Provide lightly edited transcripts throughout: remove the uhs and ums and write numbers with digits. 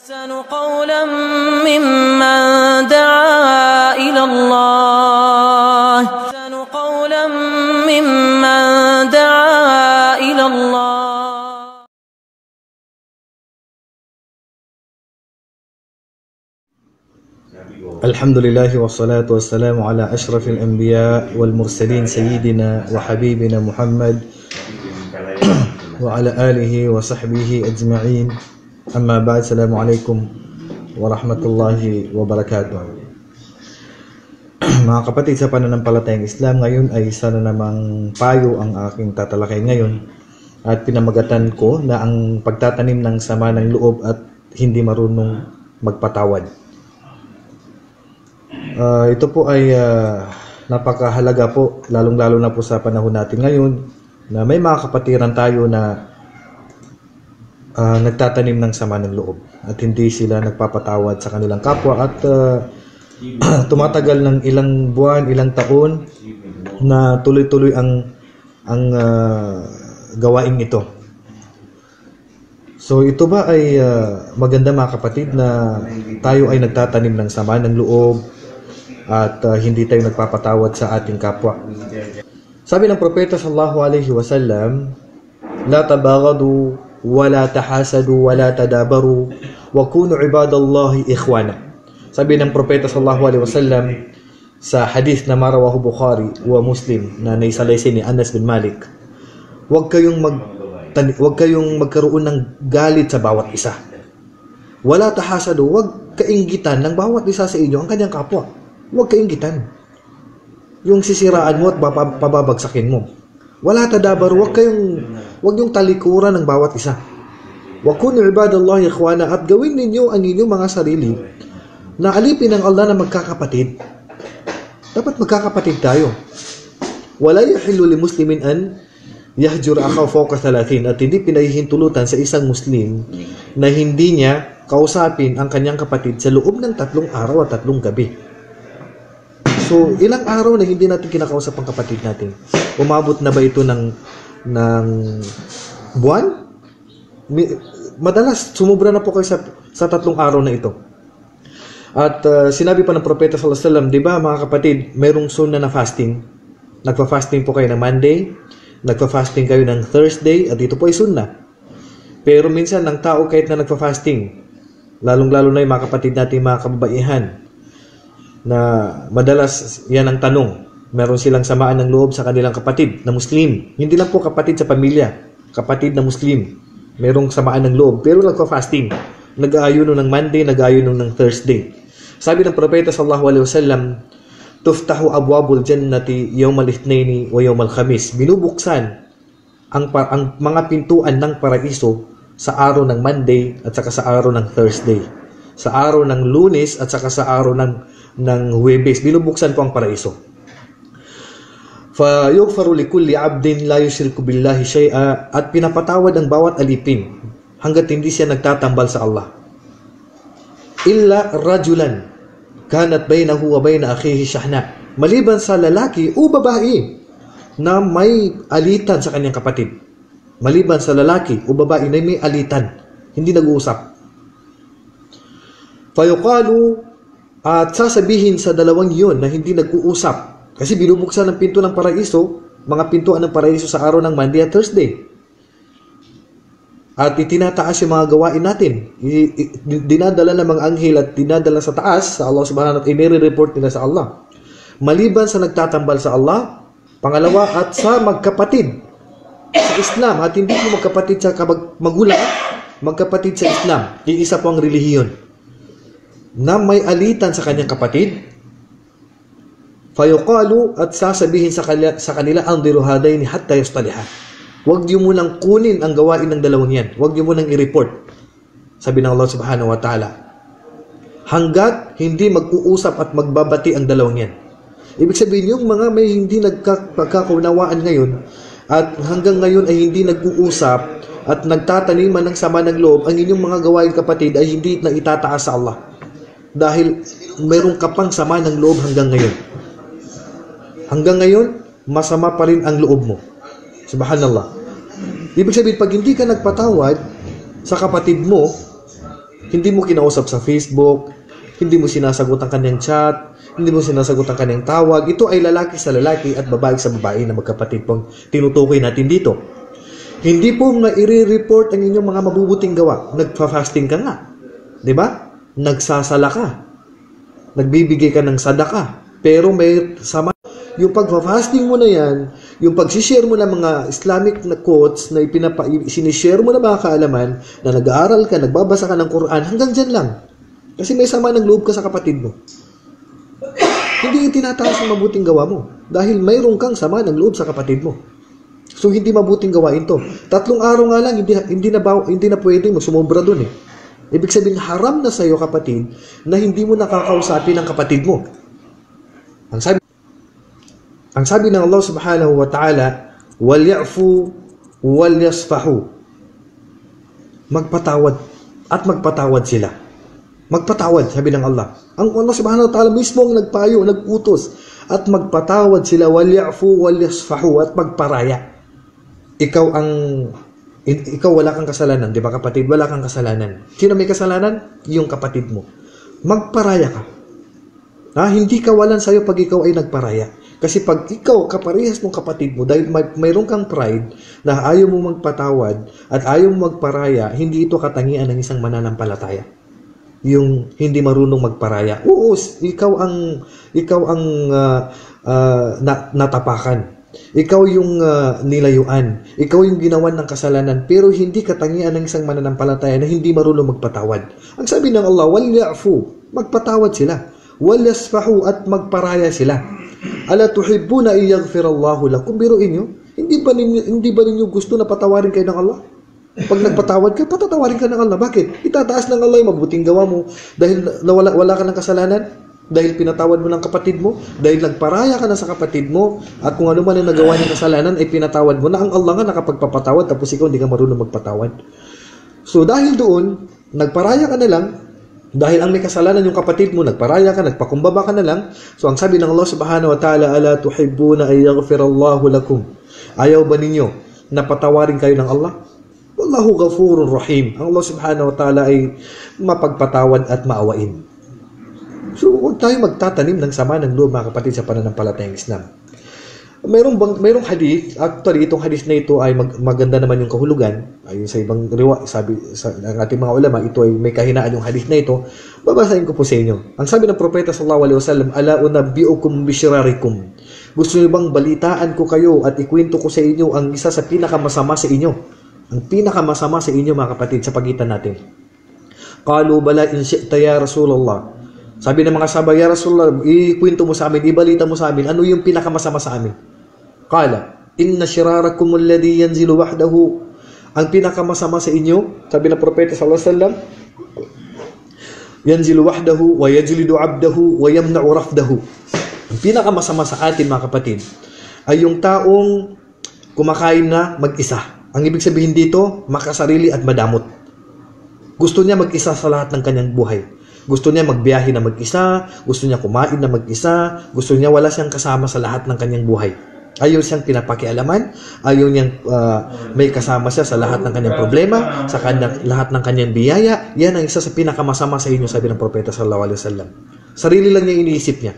أحسن قولا ممن دعا إلى الله أحسن قولا ممن دعا إلى الله. الحمد لله والصلاة والسلام على أشرف الأنبياء والمرسلين سيدنا وحبيبنا محمد وعلى آله وصحبه أجمعين. أما بعد. السلام عليكم warahmatullahi wabarakatuh. Mga kapatid sa pananampalatayang Islam, ngayon ay isa na namang payo ang aking tatalakay ngayon at pinamagatan ko na ang pagtatanim ng sama ng loob at hindi marunong magpatawad. Ito po ay napakahalaga po, lalong-lalo na po sa panahon natin ngayon na may mga kapatiran tayo na nagtatanim ng sama ng loob at hindi sila nagpapatawad sa kanilang kapwa at tumatagal ng ilang buwan, ilang taon na tuloy-tuloy ang gawain ito. So ito ba ay maganda mga kapatid na tayo ay nagtatanim ng sama ng loob at hindi tayo nagpapatawad sa ating kapwa? Sabi ng propeta sallallahu alaihi wasallam, la tabaghadu wala tahasadu wala tadabaru wa kunu ibadallahi ikhwana. Sabi ng propeta sallallahu alaihi wasallam sa hadith na marawahu Bukhari wa Muslim na naisalaysay ni Anas bin Malik, huwag kayong magkaroon ng galit sa bawat isa. Wala tahasadu, huwag kainggitan ng bawat isa sa inyo ang kanyang kapwa. Huwag kainggitan. Yung sisiraan mo at pababagsakin mo. Wala tadabar, huwag yung talikuran ng bawat isa. Wa kunu ibadallahi ikhwana, at gawin ninyo ang inyong mga sarili na alipin ng Allah na magkakapatid. Dapat magkakapatid tayo. Wala yahillu li muslimin an yahjur akaw fawqa 30, at hindi pinahihintulutan sa isang Muslim na hindi niya kausapin ang kanyang kapatid sa loob ng 3 araw at 3 gabi. So, ilang araw na hindi natin kinakausap ang kapatid natin? Umabot na ba ito ng buwan? Madalas, sumubra na po kayo sa 3 araw na ito. At sinabi pa ng propeta sallallahu alaihi wasallam, di ba mga kapatid, mayroong sunnah na fasting. Nagpa-fasting po kayo ng Monday, nagpa-fasting kayo ng Thursday, at ito po ay sunnah. Pero minsan, ng tao kahit na nagpa-fasting, lalong-lalo na yung mga kapatid natin, mga kababaihan, na madalas yan ang tanong, meron silang samaan ng loob sa kanilang kapatid na Muslim. Hindi lang po kapatid sa pamilya, kapatid na Muslim, merong samaan ng loob, pero nagpa-fasting, nag-aayuno ng Monday, nag-aayuno ng Thursday. Sabi ng propeta sallallahu alaihi wasallam, tuftahu abwabul jannati yawmal ithnaini wa yawmal khamis. Binubuksan ang mga pintuan ng paraiso sa araw ng Monday at saka sa araw ng Thursday. Sa araw ng Lunes at saka sa araw ng Huwebes, binubuksan po ang paraiso. Fa yughfaru likulli 'abdin la yushriku billahi shay'a, at pinapatawad ang bawat alipin hangga't hindi siya nagtatambal sa Allah. Illa rajulan kanat bainahu wa baina akhihi shahna, maliban sa lalaki o babae na may alitan sa kanyang kapatid. Maliban sa lalaki o babae na may alitan, hindi nag-uusap. Fayuqalu, at sasabihin sa dalawang yun na hindi nag-uusap, kasi binubuksan ng pinto ng paraiso, mga pintuan ng paraiso sa araw ng Monday at Thursday. At itinataas yung mga gawain natin. Dinadala ng mga anghel at dinadala sa taas, sa Allah subhanahu wa ta'ala, inire-report nila sa Allah. Maliban sa nagtatambal sa Allah, pangalawa, at sa magkapatid sa Islam, at hindi mo magkapatid sa magulang, magkapatid sa Islam. Iisa po ang relihiyon na may alitan sa kanyang kapatid. Fayuqalu, at sasabihin sa kanila andiru hadaini hatta yustaliha. Huwag niyo munang kunin ang gawain ng dalawang yan. Huwag niyo munang i-report. Sabi ng Allah subhanahu wa ta'ala, hanggat hindi mag-uusap at magbabati ang dalawang yan. Ibig sabihin, yung mga may hindi nagkakaunawaan ngayon at hanggang ngayon ay hindi nag-uusap at nagtataniman ng sama ng loob, ang inyong mga gawain kapatid ay hindi na itataas sa Allah. Dahil mayroong kapang sama ng loob hanggang ngayon. Hanggang ngayon, masama pa rin ang loob mo. Subhanallah. Ibig sabihin, pag hindi ka nagpatawad sa kapatid mo, Hindi mo kinausap sa Facebook, hindi mo sinasagot ang kanyang chat, hindi mo sinasagot ang kanyang tawag. Ito ay lalaki sa lalaki at babae sa babae na magkapatid pong tinutukoy natin dito. Hindi po maire-report ang inyong mga mabubuting gawa. Nagfa-fasting ka nga. Diba? Nagsasala ka. Nagbibigay ka ng sadaka. Pero may sama. Yung pag-fasting mo na yan, yung pag-share mo ng mga Islamic na quotes na sinishare mo na mga kaalaman, na nag-aaral ka, nagbabasa ka ng Quran, hanggang dyan lang. Kasi may sama ng loob ka sa kapatid mo. Hindi itinataas ang mabuting gawa mo. Dahil mayroon kang sama ng loob sa kapatid mo. So, hindi mabuting gawain to. 3 araw nga lang, hindi na pwede mo sumobra dun eh. Ibig sabihin, haram na sa'yo kapatid, na hindi mo nakakausapin ang kapatid mo. Ang sabi ng Allah subhanahu wa ta'ala, وَلْيَعْفُوا وَلْيَصْفَحُوا. Magpatawad at magpatawad sila. Magpatawad, sabi ng Allah. Ang Allah subhanahu wa ta'ala mismo ang nagpayo, nag-utos. At magpatawad sila, وَلْيَعْفُوا وَلْيَصْفَحُوا. At magparaya. Ikaw wala kang kasalanan, di ba kapatid? Wala kang kasalanan. Sino may kasalanan? Yung kapatid mo. Magparaya ka. Hindi kawalan sa'yo pag ikaw ay nagparaya. Kasi pag ikaw, kaparehas mong kapatid mo, dahil mayroon kang pride na ayaw mo magpatawad at ayaw mo magparaya, hindi ito katangian ng isang mananampalataya. Yung hindi marunong magparaya. Oo, ikaw ang natapakan. Ikaw yung nilayuan. Ikaw yung ginawan ng kasalanan. Pero hindi katangian ng isang mananampalataya na hindi marunong magpatawad. Ang sabi ng Allah, وَلْيَعْفُوا. Magpatawad sila. وَلْيَصْفَحُوا. At magparaya sila. Ala tuhibbuna iyaghfirallahu lakum. Biruin nyo, hindi ba ninyo gusto na patawarin kayo ng Allah? Pag nagpatawad ka, patatawarin ka ng Allah. Bakit? Itataas ng Allah yung mabuting gawa mo dahil wala ka ng kasalanan, dahil pinatawad mo ng kapatid mo, dahil nagparaya ka na sa kapatid mo, at kung ano man ang nagawa ng kasalanan ay pinatawad mo na. Ang Allah nga nakapagpapatawad, tapos ikaw hindi ka marunong magpatawad. So dahil doon, nagparaya ka na lang. Dahil ang may kasalanan yung kapatid mo, nagparaya ka, nagpakumbaba ka na lang. So ang sabi ng Allah subhanahu wa ta'ala, ala tuhibbuna ay yaghfirallahu lakum. Ayaw ba ninyo na patawarin kayo ng Allah? Wallahu ghafurur rahim. Ang Allah subhanahu wa ta'ala ay mapagpatawad at maawain. So huwag tayo magtatanim ng sama ng loob mga kapatid sa pananampalatayang Islam. Mayroong hadith, actually itong hadith na ito ay maganda naman yung kahulugan. Ayun sa ibang riwa, sabi ng ating mga ulama, ito ay may kahinaan yung hadith na ito. Babasahin ko po sa inyo. Ang sabi ng propeta sallallahu alaihi wasallam, ala unabbiukum bishirarikum. Gusto niyo bang balitaan ko kayo at ikwento ko sa inyo ang isa sa pinakamasama sa inyo? Ang pinakamasama sa inyo mga kapatid sa pagitan natin. Qalu bala in syi'ta ya Rasulullah. Sabi ng mga sahabay, ya Rasulullah, ikwento mo sa amin, ibalita mo sa amin, ano yung pinakamasama sa amin? Qala, inna shirarakum alladhi yanzilu wahdahu. Ang pinakamasama sa inyo, sabi ng propeta sallallahu alaihi wasallam, yanzilu wahdahu wa yajlidu 'abdahu wa yamna'u rafdahu. Ang pinakamasama sa atin mga kapatid ay yung taong kumakain na mag-isa. Ang ibig sabihin dito, makasarili at madamot. Gusto niya mag-isa sa lahat ng kanyang buhay. Gusto niya magbiyahe na mag-isa, gusto niya kumain na mag-isa, gusto niya wala siyang kasama sa lahat ng kanyang buhay. Ayaw siyang pinapakialaman, ayaw niyang may kasama siya sa lahat ng kanyang problema, sa lahat ng kanyang biyaya. Yan ang isa sa pinakamasama sa inyo, sabi ng propeta sallallahu alaihi wasallam. Sarili lang niya iniisip niya.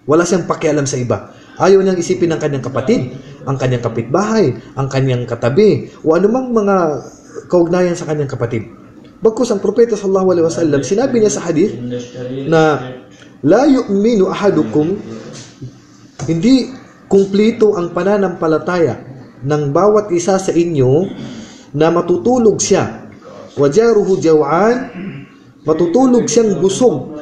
Wala siyang pakialam sa iba. Ayaw niyang isipin ang kanyang kapatid, ang kanyang kapitbahay, ang kanyang katabi, o anumang mga kaugnayan sa kanyang kapatid. Bagkus ang propeta sallallahu alaihi wasallam, sinabi niya sa hadith na la yu'minu ahadukum, hindi kumplito ang pananampalataya ng bawat isa sa inyo na matutulog siya. Wajaruhu jaw'an, matutulog siyang busog.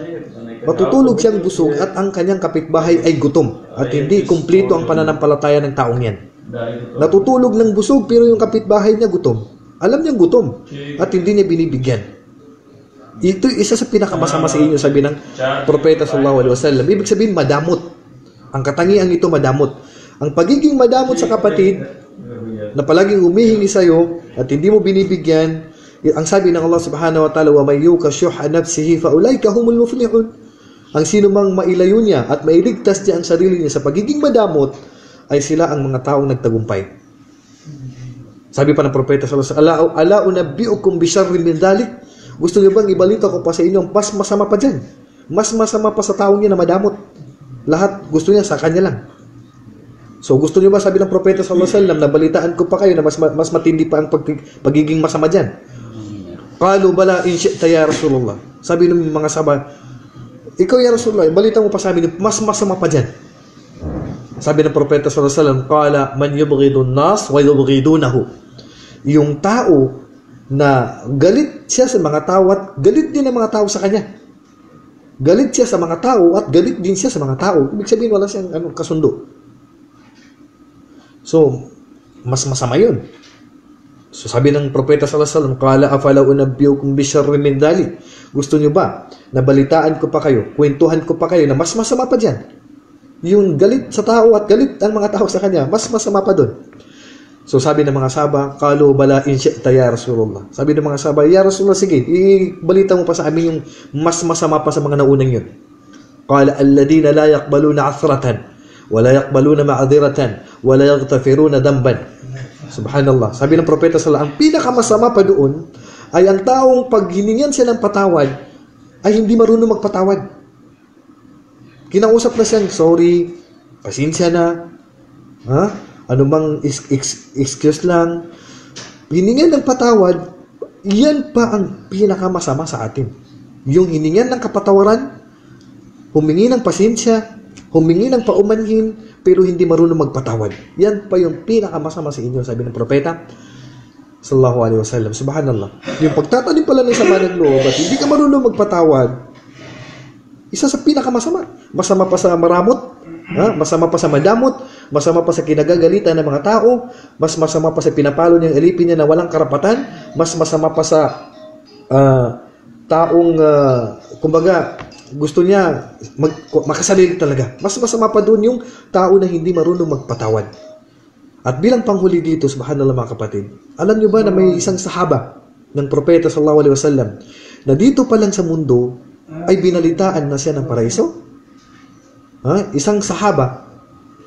Matutulog siyang busog at ang kanyang kapitbahay ay gutom. At hindi kumplito ang pananampalataya ng taong yan. Natutulog ng busog pero yung kapitbahay niya gutom. Alam niyang gutom at hindi niya binibigyan. Ito isa sa pinakamasama sa inyo, sabi ng propeta sallallahu alaihi wasallam. Ibig sabihin madamot. Ang katangian ito madamot. Ang pagiging madamot sa kapatid na palaging humihingi sa iyo at hindi mo binibigyan, ang sabi ng Allah subhanahu wa ta'ala, wa may yuka syuha nafsihi fa ulaika humul muflihun. Ang sino mang mailayo niya at mailigtas niya ang sarili niya sa pagiging madamot ay sila ang mga taong nagtagumpay. Sabi pa ng propeta sallallahu alaihi wasallam, ala unabbiukum bi sharrin min dhalik, Gusto niyo bang ibalita ko pa sa inyo, mas masama pa dyan. Mas masama pa sa taong niya na madamot. Lahat gusto niya sa kanya lang. So gusto niyo ba, sabi ng propeta sallallahu alaihi wasallam, nabalitaan ko pa kayo na mas matindi pa ang pagiging masama dyan? Qalu bala in syi'ta ya Rasulullah. Sabi ng mga sahabat, ikaw ya Rasulullah, balita mo pa sa amin, mas masama pa dyan. Sabi ng propeta sallallahu alaihi wasallam, qala man yubghidun nas wa yubghidunahu. Yung tao na galit siya sa mga tao at galit din ang mga tao sa kanya. Galit siya sa mga tao at galit din siya sa mga tao. Ibig sabihin, wala siyang kasundo. So, mas masama yun. So, sabi ng propeta sallallahu alaihi wasallam, qala afala unabbiukum bisyarrin min dhalik. Gusto niyo ba na balitaan ko pa kayo, kwentuhan ko pa kayo na mas masama pa diyan? Yung galit sa tao at galit ang mga tao sa kanya, mas masama pa doon. So, sabi ng mga sahaba, qalu bala in syi'ta ya Rasulullah. Sabi ng mga sahaba, ya Rasulullah, sige, ibalita mo pa sa amin yung mas masama pa sa mga naunang yun. Qala alladhina la yaqbaluna 'athratan wa la yaqbaluna ma'dhiratan wa la yaghfiruna dhanban. Subhanallah. Sabi ng propeta sallallahu alaihi wasallam, ang pinakamasama pa doon ay ang taong pag hiningan siya ng patawad ay hindi marunong magpatawad. Kinausap na siyang, sorry, pasensya na, ano bang excuse lang. Hiningan ng patawad, yan pa ang pinakamasama sa atin. Yung hiningan ng kapatawaran, humingi ng pasensya, humingi ng paumanhin, pero hindi marunong magpatawad. Yan pa yung pinakamasama sa inyo, sabi ng propeta sallallahu alaihi wasallam. Subhanallah. Yung pagtatanim pala ng sama ng loob at hindi ka marunong magpatawad, isa sa pinakamasama. Masama pa sa maramot, masama pa sa madamot, masama pa sa kinagagalitan ng mga tao, mas masama pa sa pinapalo niyang alipin niya na walang karapatan, mas masama pa sa taong kumbaga gusto niya makasalili talaga. Mas masama pa doon yung tao na hindi marunong magpatawad. At bilang panghuli dito, subhanallah mga kapatid, alam niyo ba na may isang sahaba ng propeta sallallahu alaihi wasallam na dito pa lang sa mundo ay binalitaan na siya ng paraiso? Isang sahaba,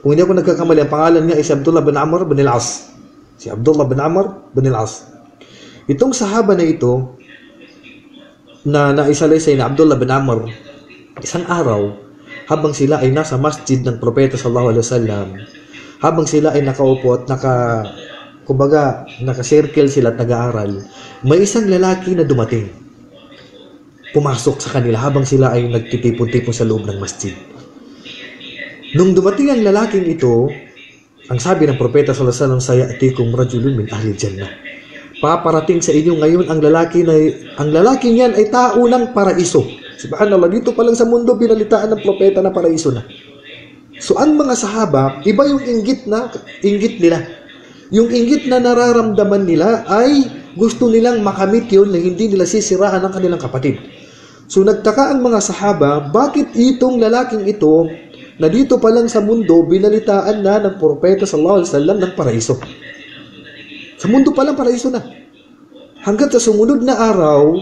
kung hindi ako nagkakamali, ang pangalan niya ay si Abdullah bin Amr bin al-As. Si Abdullah bin Amr bin al-As. Itong sahaba na ito, na naisalaysay na Abdullah bin Amr, isang araw, habang sila ay nasa masjid ng propeta sallallahu alaihi wasallam, habang sila ay nakaupo at naka-circle sila at nag-aaral, may isang lalaki na dumating. Pumasok sa kanila habang sila ay nagtitipon-tipon sa loob ng masjid. Nung dumating ang lalaking ito, ang sabi ng propeta sallallahu alaihi wasallam, sayatikum rajulun min ahli jannah. Paparating sa inyo ngayon ang lalaking yan ay tao ng paraiso. Subhanallah, dito pa lang sa mundo binalitaan ng propeta na paraiso na. So ang mga sahaba, iba yung inggit nila. Yung inggit na nararamdaman nila ay gusto nilang makamit yun na hindi nila sisiraan ang kanilang kapatid. So nagtaka ang mga sahaba, bakit itong lalaking ito na dito pa lang sa mundo binalitaan na ng propeta sallallahu alaihi wasallam ng paraiso. Sa mundo pa lang paraiso na. Hanggang sa sumunod na araw,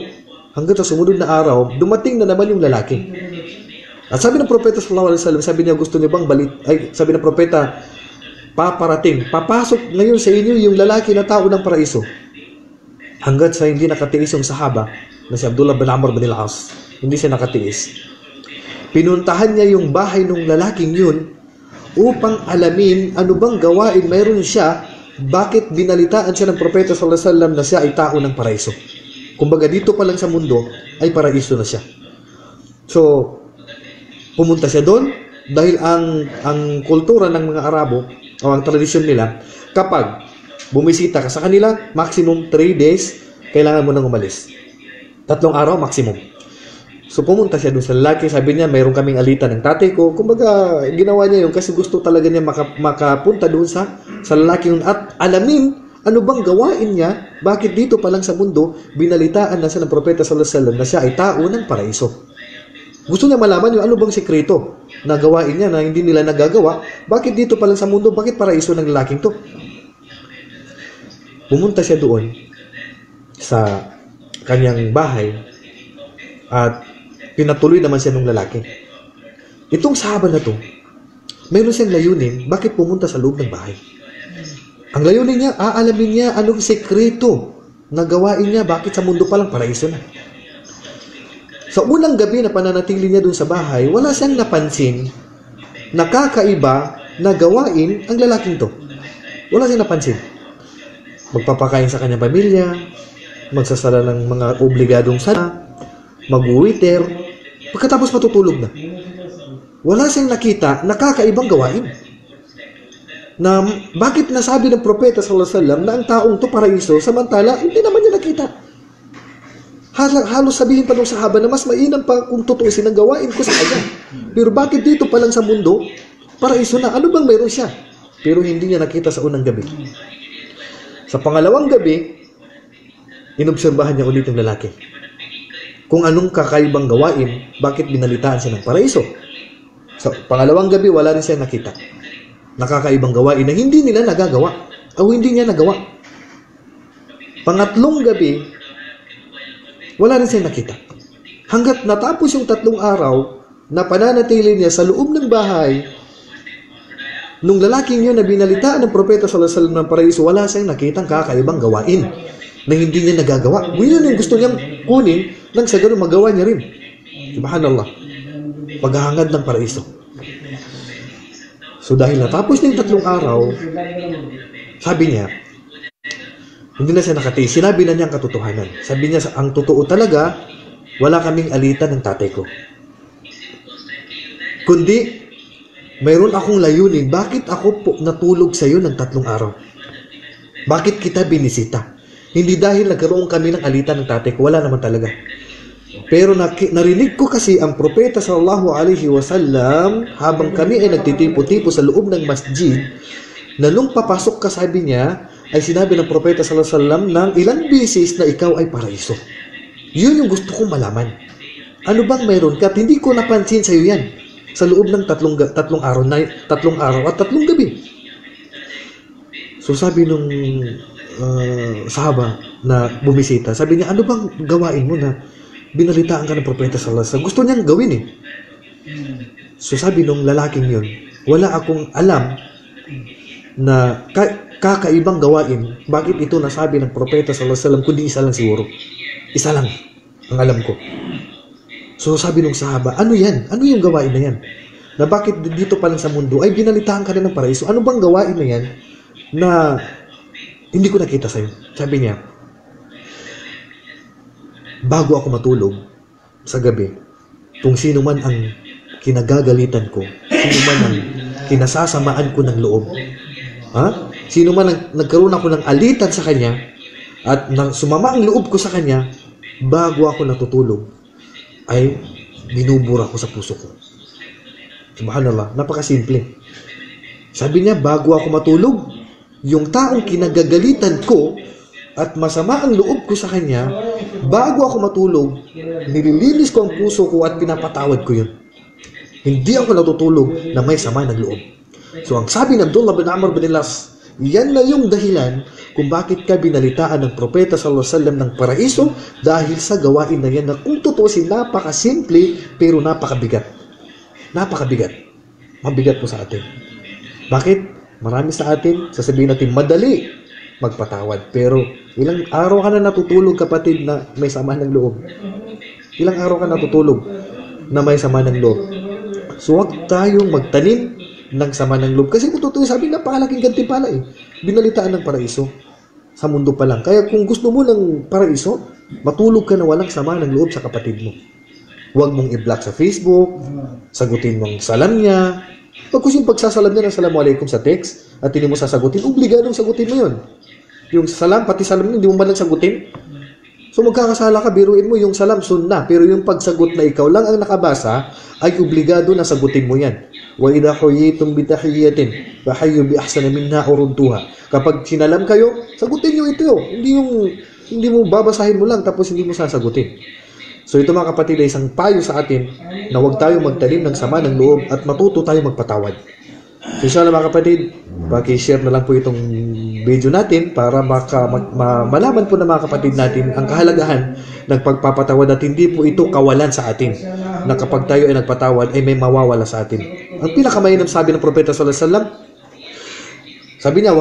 dumating na naman yung lalaki. At sabi ng propeta sallallahu alaihi wasallam, sabi niya, gusto niyo bang sabi ng propeta, papasok ngayon sa inyo yung lalaki na tao ng paraiso. Hanggang sa hindi nakatiis yung sahaba na si Abdullah bin Amr bin al-As. Hindi siya nakatiis. Pinuntahan niya yung bahay ng lalaking yun upang alamin ano bang gawain mayroon siya, bakit binalitaan siya ng propeta sallallahu alaihi wasallam na siya ay tao ng paraiso. Kumbaga dito pa lang sa mundo ay paraiso na siya. So, pumunta siya doon dahil ang kultura ng mga Arabo o ang tradisyon nila, kapag bumisita ka sa kanila, maximum 3 days, kailangan mo nang umalis. 3 araw maximum. So pumunta siya doon sa lalaki, sabi niya, mayroon kaming alitan ng tatay ko. Kumbaga, ginawa niya yun kasi gusto talaga niya makapunta doon sa lalaki yun at alamin ano bang gawain niya, bakit dito pa lang sa mundo, binalitaan na siya ng propeta sallallahu alaihi wasallam na siya ay tao ng paraiso. Gusto niya malaman yung ano bang sekreto na gawain niya na hindi nila nagagawa, bakit dito pa lang sa mundo, bakit paraiso ng lalaking to. Pumunta siya doon sa kanyang bahay at pinatuloy naman siya ng lalaki. Itong sahaba na to, mayroon siyang layunin, bakit pumunta sa loob ng bahay. Ang layunin niya, aalamin niya anong sekreto na gawain niya, bakit sa mundo pa lang paraiso na. Sa unang gabi na pananatili niya dun sa bahay, wala siyang napansin na kakaiba na gawain ang lalaking to. Wala siyang napansin. Magpapakain sa kanyang pamilya, magsasala ng mga obligadong sala, mag-waiter, pagkatapos matutulog na. Wala siyang nakita na kakaibang gawain. Na bakit nasabi ng propeta sallallahu alaihi wasallam na ang taong to paraiso, samantala hindi naman niya nakita. Halos sabihin pa ng sahaba na mas mainam pa kung tutuusin ang gawain ko sa kanya. Pero bakit dito pa lang sa mundo, paraiso na? Ano bang mayroon siya? Pero hindi niya nakita sa unang gabi. Sa pangalawang gabi, inobserbahan niya ulit yung lalaki. Kung anong kakaibang gawain, bakit binalitaan siya ng paraiso? Sa pangalawang gabi, wala rin siya nakita. Nakakaibang gawain na hindi nila nagagawa. O hindi niya nagawa. Pangatlong gabi, wala rin siya nakita. Hanggat natapos yung 3 araw na pananatili niya sa loob ng bahay, nung lalaking yun na binalitaan ng propeta sallallahu alaihi wasallam ng paraiso, wala siyang nakitang kakaibang gawain na hindi niya nagagawa. Yun yung gusto niyang kunin nang sa ganun magawa niya rin. Subhanallah. Paghahangad ng paraiso. So dahil natapos na yung 3 araw, sabi niya, hindi na siya nakatiis. Sinabi na niya ang katotohanan. Sabi niya, ang totoo talaga, wala kaming alitan ng tatay ko. Kundi, mayroon akong layunin. Bakit ako po natulog sa iyo ng 3 araw? Bakit kita binisita? Hindi dahil nagkaroon kami ng alitan ng tatay ko. Wala naman talaga. Pero narinig ko kasi ang propeta sallallahu alaihi wasallam habang kami ay nagtitipo-tipo sa loob ng masjid, na nung papasok ka, sabi niya, ay sinabi ng propeta sallallahu alaihi wasallam ng ilang bisis na ikaw ay paraiso. Yun yung gusto kong malaman. Ano bang mayroon ka? Hindi ko napansin sa iyo yan. Sa loob ng 3 araw at 3 gabi. So sabi nung sahaba na bumisita, sabi niya, ano bang gawain mo na binalitaan ka ng propeta sallallahu alaihi wasallam? Gusto niyang gawin eh. So sabi nung lalaking yun, wala akong alam na kakaibang gawain. Bakit ito nasabi ng propeta sallallahu alaihi wasallam, kundi isa lang siguro. Isa lang ang alam ko. So sabi nung sahaba, ano yan? Ano yung gawain na yan? Na bakit dito pa lang sa mundo ay binalitaan ka rin ng paraiso? Ano bang gawain na yan na hindi ko nakita sa'yo? Sabi niya, bago ako matulog sa gabi, kung sino man ang kinagagalitan ko, sino man ang kinasasamaan ko ng loob, sino man ang nagkaroon ako ng alitan sa kanya at sumama ang loob ko sa kanya, bago ako natutulog ay binubura ko sa puso ko. Subhanallah, napakasimple. Sabi niya, bago ako matulog, yung taong kinagagalitan ko at masama ang loob ko sa kanya, bago ako matulog, nililinis ko ang puso ko at pinapatawad ko yun. Hindi ako natutulog na may sama ng loob. So ang sabi ng Abdullah bin Amr bin Al-As, yan na yung dahilan kung bakit ka binalitaan ng propeta sallallahu alaihi wasallam ng paraiso, dahil sa gawain na yan na kung tutusin, napakasimple pero napakabigat. Napakabigat. Mabigat po sa atin. Bakit? Marami sa atin, sasabihin natin, madali magpatawad. Pero ilang araw ka na natutulog, kapatid, na may sama ng loob? Ilang araw ka natutulog na may sama ng loob? So huwag tayong magtanim ng sama ng loob. Kasi kung totoo, sabi, napakalaking gantimpala eh. Binalitaan ng paraiso sa mundo pa lang. Kaya kung gusto mo ng paraiso, matulog ka na walang sama ng loob sa kapatid mo. Huwag mong i-block sa Facebook, sagutin mong salam niya. Pag yung pagsasalam niya ng assalamualaikum sa text at hindi mo sasagutin, obligadong sagutin mo yun. Yung salam, pati salam niya, hindi mo man lang sagutin. So magkakasala ka, biruin mo yung salam sunnah, pero yung pagsagot na ikaw lang ang nakabasa, ay obligado na sagutin mo yan. Wa idha huyitum bi tahiyatin fa hayyu bi ahsana minha aw rudduha. Kapag sinalam kayo, sagutin niyo ito. Hindi mo babasahin mo lang tapos hindi mo sasagutin. So ito mga kapatid ay isang payo sa atin na huwag tayo magtanim ng sama ng loob at matuto tayo magpatawad. So inshallah mga kapatid, paki-share na lang po itong video natin para malaman po ng mga kapatid natin ang kahalagahan ng pagpapatawad at hindi po ito kawalan sa atin. Na kapag tayo ay nagpatawad ay may mawawala sa atin. Ang pinakamainam sabi ng propeta sallallahu alaihi wasallam, Sabi niya, wa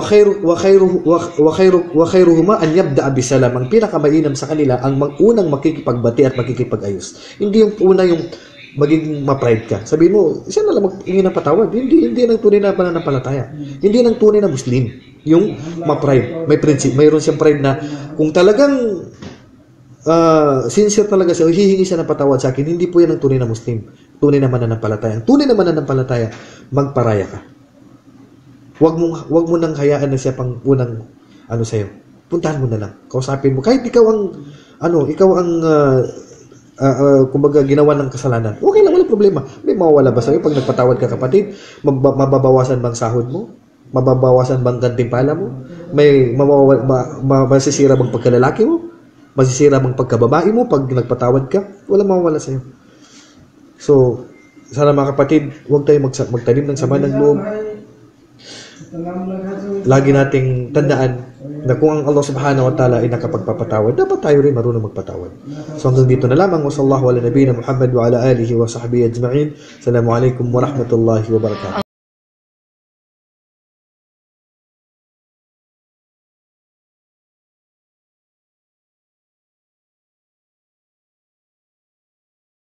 khairuhuma an yabda'a bisalam. Ang pinakamainam sa kanila ang unang makikipagbati at makikipag-ayos. Hindi yung una yung magiging ma-pride ka. Sabihin mo, isa na lang mag-ingi ng patawad. Hindi nang tunay na pananampalataya. Hindi nang tunay na Muslim. Yung ma-pride. Mayroon siyang pride na kung talagang sincere talaga siya, hihingi siya ng patawad sa akin, hindi po yan ang tunay na Muslim. Tunay na mananampalataya. Ang tunay na mananampalataya, magparaya ka. Wag mo nang hayaan na siya pang unang sa'yo. Puntahan mo na lang. Kausapin mo. Kahit ikaw ang kumbaga ginawa ng kasalanan. Okay lang, wala problema. May mawawala ba sa'yo pag nagpatawad ka, kapatid? Mababawasan bang sahod mo? Mababawasan bang gantimpala mo? May masisira bang pagkalalaki mo? Masisira bang pagkababae mo pag nagpatawad ka? Wala mawawala sa'yo. So, sana mga kapatid, huwag tayo magtanim ng sama ng loob. Lagi nating tandaan na kung ang Allah subhanahu wa ta'ala ay nakapagpapatawad, dapat tayo rin marunong magpatawad. So hanggang dito na lamang. Wa sallallahu ala nabiyina Muhammad wa ala alihi wa sahbihi ajma'in. Assalamu alaikum wa rahmatullahi wa barakatuh.